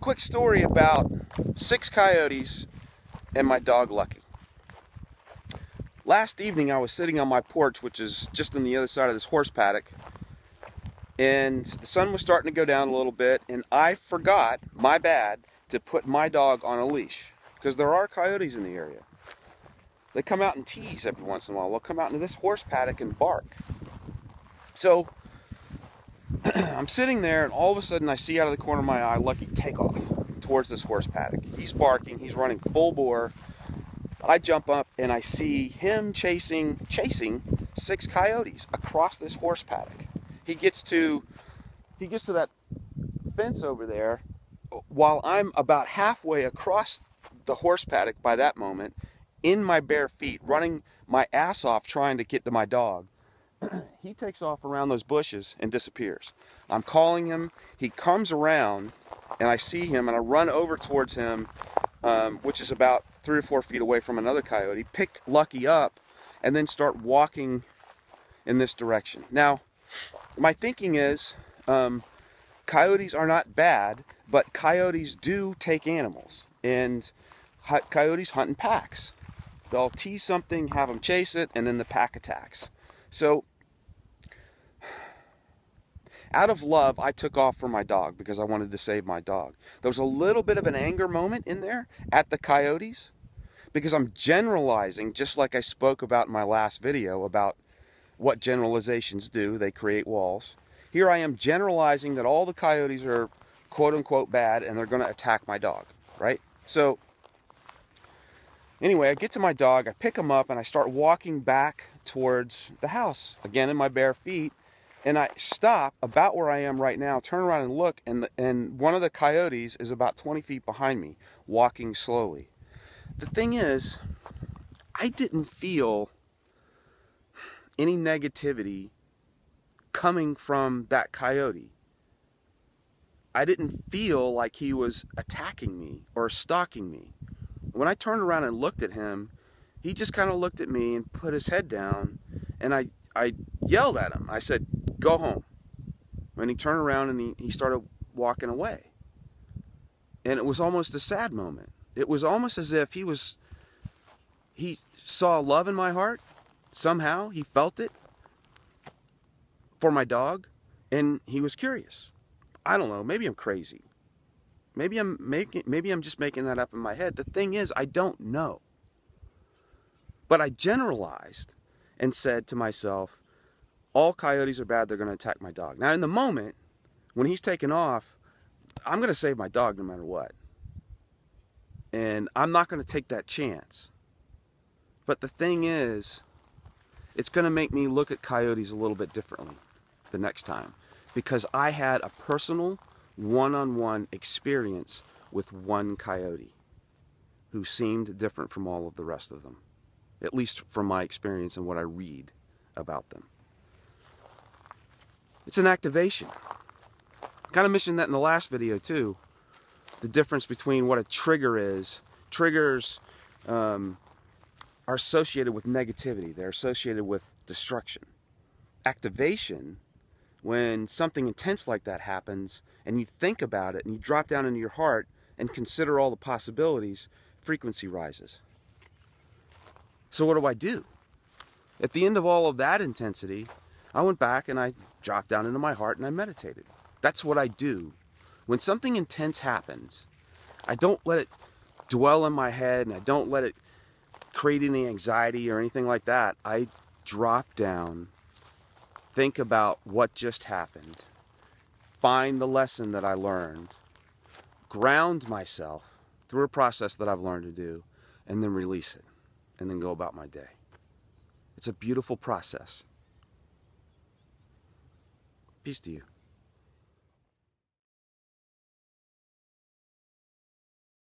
Quick story about 6 coyotes and my dog Lucky. Last evening I was sitting on my porch, which is just on the other side of this horse paddock, and the sun was starting to go down a little bit, and I forgot, my bad, to put my dog on a leash, because there are coyotes in the area. They come out and tease every once in a while. They'll come out into this horse paddock and bark. So I'm sitting there, and all of a sudden I see out of the corner of my eye Lucky take off towards this horse paddock. He's barking, he's running full bore. I jump up and I see him chasing 6 coyotes across this horse paddock. He gets to that fence over there while I'm about halfway across the horse paddock by that moment, in my bare feet, running my ass off trying to get to my dog. He takes off around those bushes and disappears. I'm calling him, he comes around, and I see him, and I run over towards him, which is about 3 or 4 feet away from another coyote, pick Lucky up, and then start walking in this direction. Now, my thinking is, coyotes are not bad, but coyotes do take animals, and coyotes hunt in packs. They'll tease something, have them chase it, and then the pack attacks. So, out of love, I took off for my dog because I wanted to save my dog. There was a little bit of an anger moment in there at the coyotes because I'm generalizing, just like I spoke about in my last video about what generalizations do. They create walls. Here I am generalizing that all the coyotes are quote-unquote bad and they're going to attack my dog, right? So, anyway, I get to my dog, I pick him up, and I start walking back towards the house, again in my bare feet, and I stop about where I am right now, turn around and look, and one of the coyotes is about 20 feet behind me, walking slowly. The thing is, I didn't feel any negativity coming from that coyote. I didn't feel like he was attacking me or stalking me. When I turned around and looked at him, he just kind of looked at me and put his head down, and I yelled at him. I said, "Go home." And he turned around and he started walking away. And it was almost a sad moment. It was almost as if he saw love in my heart. Somehow he felt it for my dog, and he was curious. I don't know, maybe I'm crazy. Maybe I'm just making that up in my head. The thing is, I don't know. But I generalized and said to myself, all coyotes are bad, they're going to attack my dog. Now in the moment, when he's taken off, I'm going to save my dog no matter what. And I'm not going to take that chance. But the thing is, it's going to make me look at coyotes a little bit differently the next time. Because I had a personal, one-on-one experience with one coyote who seemed different from all of the rest of them. At least from my experience and what I read about them. It's an activation. I kind of mentioned that in the last video too. The difference between what a trigger is. Triggers are associated with negativity. They're associated with destruction. Activation, when something intense like that happens and you think about it and you drop down into your heart and consider all the possibilities, frequency rises. So what do? At the end of all of that intensity, I went back and I dropped down into my heart and I meditated. That's what I do. When something intense happens, I don't let it dwell in my head and I don't let it create any anxiety or anything like that. I drop down, think about what just happened, find the lesson that I learned, ground myself through a process that I've learned to do, and then release it, and then go about my day. It's a beautiful process. Peace to you.